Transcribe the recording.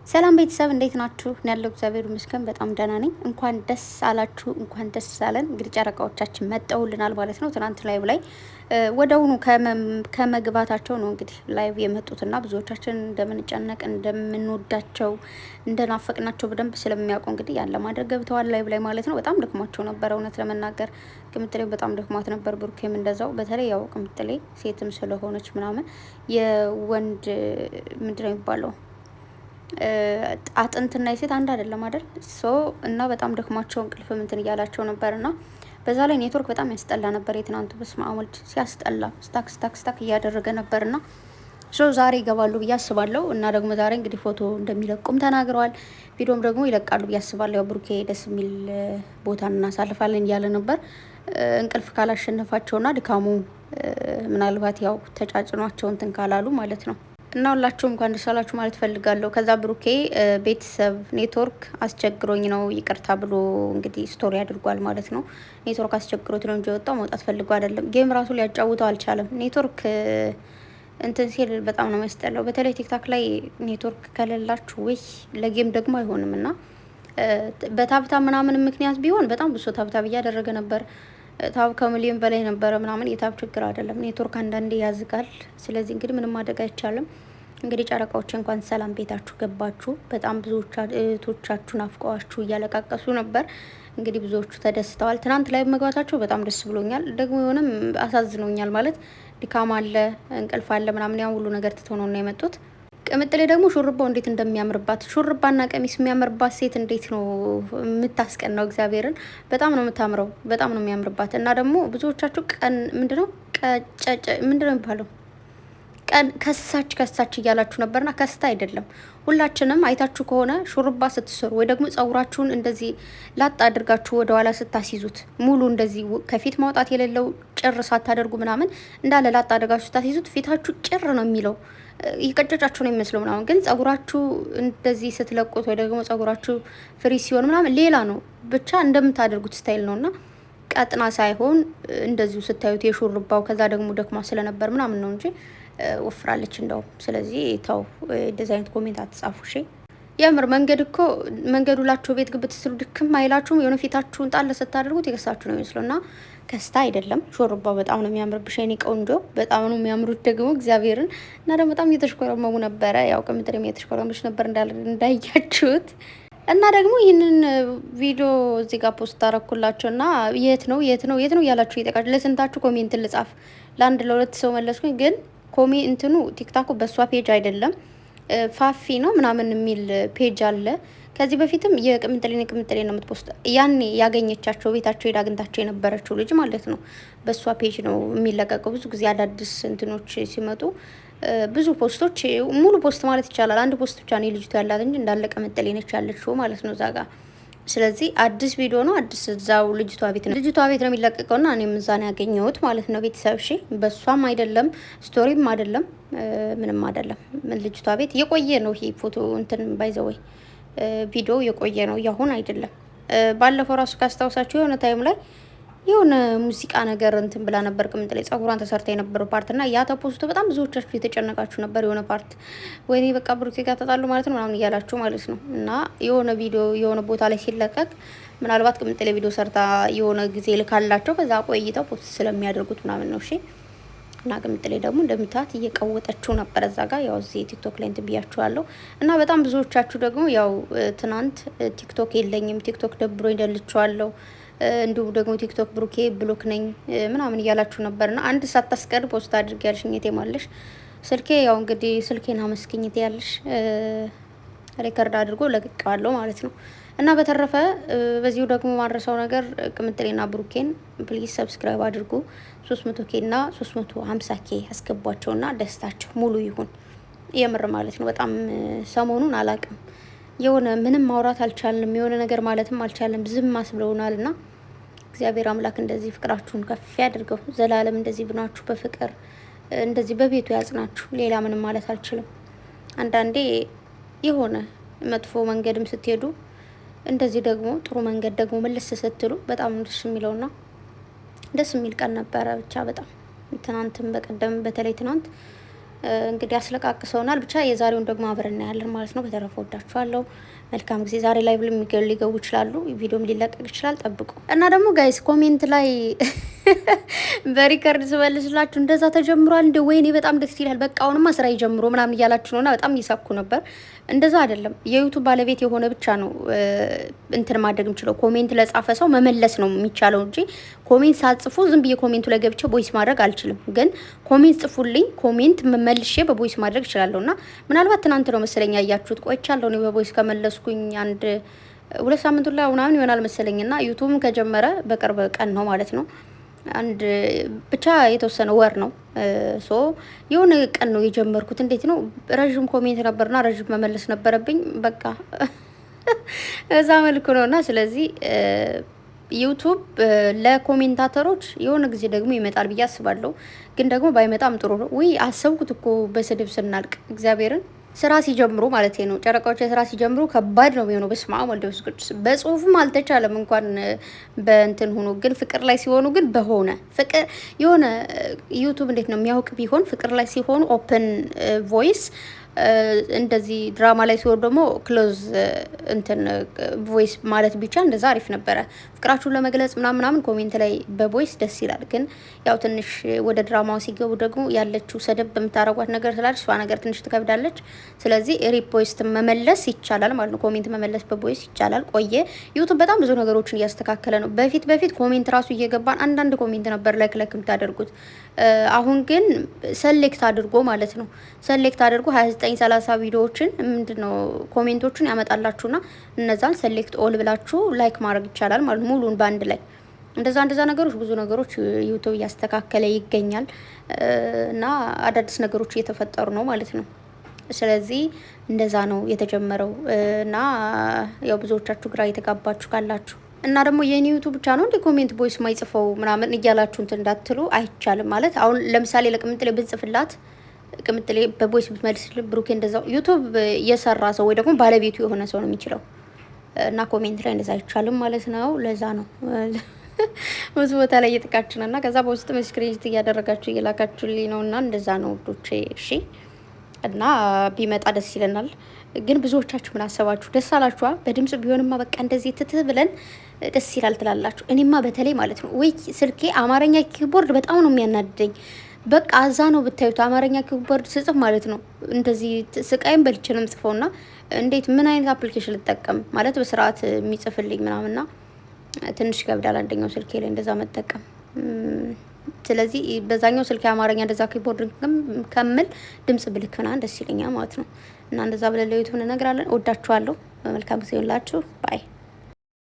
ሰላም ቤተሰብ እንዴት ናችሁ? ያለው እግዚአብሔር ይመስገን በጣም ደህና ነኝ። እንኳን ደስ አላችሁ፣ እንኳን ደስ አለን። እንግዲህ ጨረቃዎቻችን መጠውልናል ማለት ነው። ትናንት ላይቭ ላይ ወደውኑ ከመግባታቸው ነው እንግዲህ ላይቭ የመጡትና ብዙዎቻችን እንደምንጨነቅ እንደምንወዳቸው እንደናፈቅናቸው በደንብ ስለሚያውቁ እንግዲህ ያን ለማድረግ ገብተዋል ላይቭ ላይ ማለት ነው። በጣም ደክሟቸው ነበር እውነት ለመናገር ቅምጥሌ በጣም ደክሟት ነበር። ብሩኬም እንደዛው። በተለይ ያው ቅምጥሌ ሴትም ስለሆነች ምናምን የወንድ ምንድነው የሚባለው አጥንትና የሴት አንድ አይደለም አይደል? እና በጣም ደክሟቸው እንቅልፍ እንትን እያላቸው ነበርና በዛ ላይ ኔትወርክ በጣም ያስጠላ ነበር። የትናንቱ በስመ አብ ወልድ ሲያስጠላ ስታክ እያደረገ ነበርና ዛሬ ይገባሉ ብዬ አስባለሁ። እና ደግሞ ዛሬ እንግዲህ ፎቶ እንደሚለቁም ተናግረዋል። ቪዲዮም ደግሞ ይለቃሉ ብዬ አስባለሁ። ያው ብሩኬ ደስ የሚል ቦታ እናሳልፋለን እያለ ነበር። እንቅልፍ ካላሸነፋቸውና ድካሙ ምናልባት ያው ተጫጭኗቸው እንትን ካላሉ ማለት ነው። እና ሁላችሁም እንኳን ደስ አላችሁ ማለት ፈልጋለሁ። ከዛ ብሩኬ ቤተሰብ ኔትወርክ አስቸግሮኝ ነው ይቅርታ ብሎ እንግዲህ ስቶሪ አድርጓል ማለት ነው። ኔትወርክ አስቸግሮት ነው እንጂ የወጣው መውጣት ፈልጎ አይደለም። ጌም ራሱ ሊያጫውተው አልቻለም። ኔትወርክ እንትን ሲል በጣም ነው የሚያስጠላው። በተለይ ቲክታክ ላይ ኔትወርክ ከሌላችሁ ወይ ለጌም ደግሞ አይሆንም። እና በታብታብ ምናምን ምክንያት ቢሆን በጣም ብሶ ታብታብ እያደረገ ነበር። ታብ ከሚሊዮን በላይ ነበረ ምናምን። የታብ ችግር አይደለም፣ ኔትወርክ አንዳንዴ ያዝጋል። ስለዚህ እንግዲህ ምንም ማድረግ አይቻልም። እንግዲህ ጨረቃዎች እንኳን ሰላም ቤታችሁ ገባችሁ። በጣም ብዙዎች እህቶቻችሁ ናፍቀዋችሁ እያለቃቀሱ ነበር። እንግዲህ ብዙዎቹ ተደስተዋል። ትናንት ላይ መግባታቸው በጣም ደስ ብሎኛል። ደግሞ የሆነም አሳዝኖኛል ማለት ድካም አለ፣ እንቅልፍ አለ ምናምን ያን ሁሉ ነገር ትተው ነው የመጡት። ቅምጥሌ ደግሞ ሹርባው እንዴት እንደሚያምርባት ሹርባና ቀሚስ የሚያምርባት ሴት እንዴት ነው የምታስቀናው? እግዚአብሔርን በጣም ነው የምታምረው፣ በጣም ነው የሚያምርባት። እና ደግሞ ብዙዎቻችሁ ቀን ምንድነው የሚባለው ቀን ከሳች እያላችሁ ነበርና ከስታ አይደለም። ሁላችንም አይታችሁ ከሆነ ሹርባ ስትሰሩ ወይ ደግሞ ጸጉራችሁን እንደዚህ ላጥ አድርጋችሁ ወደ ኋላ ስታስይዙት ሙሉ እንደዚህ ከፊት ማውጣት የሌለው ጭር ሳታደርጉ ምናምን እንዳለ ላጥ አድርጋችሁ ስታስይዙት ፊታችሁ ጭር ነው የሚለው ይቀጨጫችሁ ነው የሚመስለው ምናምን። ግን ጸጉራችሁ እንደዚህ ስትለቁት ወይ ደግሞ ጸጉራችሁ ፍሪ ሲሆን ምናምን ሌላ ነው። ብቻ እንደምታደርጉት ስታይል ነውና ቀጥና ሳይሆን እንደዚሁ ስታዩት የሹርባው ከዛ ደግሞ ደክማ ስለነበር ምናምን ነው እንጂ ወፍራለች እንደው። ስለዚህ ተው እንደዚህ አይነት ኮሜንት አትጻፉ እሺ። የምር መንገዱ ላችሁ ቤት ግብት ስትሉ ድክም አይላችሁም? የሆነ ፊታችሁን ጣል ስታደርጉት የከሳችሁ ነው የሚመስለውና ከስታ አይደለም። ሾርባው በጣም ነው የሚያምርብሽ የኔ ቆንጆ፣ በጣም ነው የሚያምሩት ደግሞ እግዚአብሔርን። እና ደግሞ በጣም እየተሽኮረመሙ ነበረ። ያው ቅምጥሌም እየተሽኮረመች ነበር እንዳያችሁት። እና ደግሞ ይህንን ቪዲዮ እዚህ ጋር ፖስት አረኩላችሁ እና የት ነው እያላችሁ እየጠቃችሁ ለስንታችሁ ኮሜንትን ልጻፍ? ለአንድ ለሁለት ሰው መለስኩኝ። ግን እንትኑ ቲክታኩ በእሷ ፔጅ አይደለም ፋፊ ነው ምናምን የሚል ፔጅ አለ። ከዚህ በፊትም የቅምጥሌ ነው የምትፖስት። ያኔ ያገኘቻቸው ቤታቸው ሄዳ አግኝታቸው የነበረችው ልጅ ማለት ነው። በእሷ ፔጅ ነው የሚለቀቀው። ብዙ ጊዜ አዳዲስ እንትኖች ሲመጡ ብዙ ፖስቶች፣ ሙሉ ፖስት ማለት ይቻላል አንድ ፖስት ብቻ ነው ልጅቷ ያላት እንጂ እንዳለ ቅምጥሌ ነች ያለችው ማለት ነው እዛ ጋር። ስለዚህ አዲስ ቪዲዮ ነው፣ አዲስ እዛው ልጅቷ ቤት ነው የሚለቀቀውና እኔም እዛ ነው ያገኘሁት ማለት ነው። ቤተሰብ እሺ፣ በሷም አይደለም ስቶሪም አይደለም ምንም አይደለም። ልጅቷ ቤት የቆየ ነው ይሄ ፎቶ እንትን ባይዘወይ ቪዲዮ የቆየ ነው፣ ያሁን አይደለም። ባለፈው ራሱ ካስታውሳችሁ የሆነ ታይም ላይ የሆነ ሙዚቃ ነገር እንትን ብላ ነበር ቅምጥሌ ጸጉሯን ተሰርታ የነበረው ፓርት እና ያ ተፖስቶ በጣም ብዙዎቻችሁ የተጨነቃችሁ ነበር። የሆነ ፓርት ወይኔ በቃ ብሩኬ ጋር ተጣሉ ማለት ነው ምናምን እያላችሁ ማለት ነው። እና የሆነ ቪዲዮ የሆነ ቦታ ላይ ሲለቀቅ ምናልባት ቅምጥሌ ቪዲዮ ሰርታ የሆነ ጊዜ ልካላቸው ከዛ ቆይተው ፖስት ስለሚያደርጉት ምናምን ነው። እሺ። እና ቅምጥሌ ደግሞ እንደምታት እየቀወጠችው ነበር እዛ ጋር። ያው እዚህ ቲክቶክ ላይ እንትን ብያችኋለሁ። እና በጣም ብዙዎቻችሁ ደግሞ ያው ትናንት ቲክቶክ የለኝም ቲክቶክ ደብሮኝ ደልቼዋለሁ እንዲሁም ደግሞ ቲክቶክ ብሩኬ ብሎክ ነኝ ምናምን እያላችሁ ነበርና አንድ ሳታስቀር ፖስት አድርግ ያልሽኝ የቴማለሽ ስልኬ ያው እንግዲህ ስልኬን አመስግኝት ያለሽ ሬከርድ አድርጎ ለቅቄዋለሁ ማለት ነው። እና በተረፈ በዚሁ ደግሞ ማረሳው ነገር ቅምጥሌና ብሩኬን ፕሊዝ ሰብስክራይብ አድርጉ። 300 ኬ እና 350 ኬ ያስገቧቸውና ደስታቸው ሙሉ ይሁን። የምር ማለት ነው። በጣም ሰሞኑን አላቅም የሆነ ምንም ማውራት አልቻልንም፣ የሆነ ነገር ማለትም አልቻልንም፣ ዝም አስብለውናልና እግዚአብሔር አምላክ እንደዚህ ፍቅራችሁን ከፍ ያድርገው። ዘላለም እንደዚህ ብናችሁ በፍቅር እንደዚህ በቤቱ ያጽናችሁ። ሌላ ምንም ማለት አልችልም። አንዳንዴ የሆነ መጥፎ መንገድም ስትሄዱ እንደዚህ ደግሞ ጥሩ መንገድ ደግሞ መልስ ስትሉ በጣም ደስ የሚለውና ደስ የሚል ቀን ነበረ። ብቻ በጣም ትናንትም በቀደም በተለይ ትናንት እንግዲህ አስለቃቅሰውናል። ብቻ የዛሬውን ደግሞ አብረን እናያለን ማለት ነው። በተረፈ ወዳችኋለሁ። መልካም ጊዜ። ዛሬ ላይ ብሎ ሊገቡ ይችላሉ፣ ቪዲዮም ሊለቀቅ ይችላል፣ ጠብቁ። እና ደግሞ ጋይስ ኮሜንት ላይ በሪከርድ ስመልስላችሁ እንደዛ ተጀምሯል እንደ ወይኔ በጣም ደስ ይላል፣ በቃ አሁንማ ስራ ይጀምሩ ምናምን እያላችሁ ነውና በጣም እየሳኩ ነበር። እንደዛ አይደለም። የዩቱብ ባለቤት የሆነ ብቻ ነው እንትን ማድረግ የምችለው። ኮሜንት ለጻፈ ሰው መመለስ ነው የሚቻለው እንጂ ኮሜንት ሳጽፉ ዝም ብዬ ኮሜንቱ ላይ ገብቼ ቦይስ ማድረግ አልችልም። ግን ኮሜንት ጽፉልኝ፣ ኮሜንት መልሼ በቦይስ ማድረግ እችላለሁ። እና ምናልባት ትናንት ነው መሰለኝ ያያችሁት፣ ቆይቻለሁ እኔ በቦይስ ከመለስኩኝ አንድ 2 ሳምንት ላይ ምናምን ይሆናል መሰለኝና ዩቱብም ከጀመረ በቅርብ ቀን ነው ማለት ነው። አንድ ብቻ የተወሰነ ወር ነው። ሶ የሆነ ቀን ነው የጀመርኩት። እንዴት ነው ረጅም ኮሜንት ነበርና ረጅም መመለስ ነበረብኝ። በቃ እዛ መልኩ ነውና ስለዚህ ዩቱብ ለኮሜንታተሮች የሆነ ጊዜ ደግሞ ይመጣል ብዬ አስባለሁ። ግን ደግሞ ባይመጣም ጥሩ ነው። ውይ አሰብኩት እኮ በስድብ ስናልቅ እግዚአብሔርን ስራ ሲጀምሩ ማለት ነው። ጨረቃዎች ስራ ሲጀምሩ ከባድ ነው የሚሆነው። በስመ አብ ወልድ መንፈስ ቅዱስ። በጽሁፍም አልተቻለም እንኳን በእንትን ሆኖ፣ ግን ፍቅር ላይ ሲሆኑ ግን በሆነ ፍቅር የሆነ ዩቱብ እንዴት ነው የሚያውቅ ቢሆን ፍቅር ላይ ሲሆኑ ኦፕን ቮይስ እንደዚህ ድራማ ላይ ሲሆን ደግሞ ክሎዝ እንትን ቮይስ ማለት ብቻ እንደዛ አሪፍ ነበረ። ፍቅራችሁን ለመግለጽ ምናምን ኮሜንት ላይ በቮይስ ደስ ይላል። ግን ያው ትንሽ ወደ ድራማው ሲገቡ ደግሞ ያለችው ሰደብ በምታረጓት ነገር ስላለች እሷ ነገር ትንሽ ትከብዳለች። ስለዚህ ሪፖስት መመለስ ይቻላል ማለት ነው። ኮሜንት መመለስ በቮይስ ይቻላል። ቆየ ዩቱብ በጣም ብዙ ነገሮችን እያስተካከለ ነው። በፊት ኮሜንት ራሱ እየገባን አንዳንድ ኮሜንት ነበር ላይክ የምታደርጉት። አሁን ግን ሰሌክት አድርጎ ማለት ነው ሰሌክት አድርጎ 29-30 ቪዲዮዎችን ምንድነው ኮሜንቶችን ያመጣላችሁና እነዛን ሰሌክት ኦል ብላችሁ ላይክ ማድረግ ይቻላል ማለት ነው። ሙሉን በአንድ ላይ እንደዛ ነገሮች ብዙ ነገሮች ዩቲዩብ እያስተካከለ ይገኛል እና አዳዲስ ነገሮች እየተፈጠሩ ነው ማለት ነው። ስለዚህ እንደዛ ነው የተጀመረው እና ያው ብዙዎቻችሁ ግራ የተጋባችሁ ካላችሁ እና ደግሞ የኔ ዩቲዩብ ብቻ ነው እንደ ኮሜንት ቦይስ ማይጽፈው ምናምን እያላችሁ እንትን እንዳትሉ አይቻልም ማለት አሁን ለምሳሌ ለቅምጥሌ ብንጽፍላት ቅምጥሌ በቦይስ ብትመልስልን ብሩኬ እንደዛው ዩቲዩብ የሰራ ሰው ወይ ደግሞ ባለቤቱ የሆነ ሰው ነው የሚችለው እና ኮሜንት ላይ እንደዛ አይቻልም ማለት ነው። ለዛ ነው ብዙ ቦታ ላይ እየተቃችን እና ከዛ በውስጥ ስክሪንሾት እያደረጋችሁ እየላካችሁልኝ ነውና እንደዛ ነው ውዶቼ። እሺ እና ቢመጣ ደስ ይለናል። ግን ብዙዎቻችሁ ምን አሰባችሁ? ደስ አላችኋ? በድምጽ ቢሆንማ በቃ እንደዚህ ትትህ ብለን ደስ ይላል ትላላችሁ። እኔማ በተለይ ማለት ነው ወይ ስልኬ አማርኛ ኪቦርድ በጣም ነው የሚያናድደኝ። በቃ አዛ ነው ብታዩት አማርኛ ኪቦርድ ስጽፍ ማለት ነው እንደዚህ ስቃይም በልቼ ነው የምጽፈውና እንዴት ምን አይነት አፕሊኬሽን ልጠቀም ማለት በስርዓት የሚጽፍልኝ ምናምንና ትንሽ ይከብዳል አንደኛው ስልኬ ላይ እንደዛ መጠቀም። ስለዚህ በዛኛው ስልክ አማርኛ እንደዛ ኪቦርድ ከምል ድምጽ ብልክ ምናምን ደስ ይለኛል ማለት ነው። እና እንደዛ ብለን ለዩቲዩብ እንነግራለን። ወዳችኋለሁ። መልካም ጊዜ ይሁንላችሁ። ባይ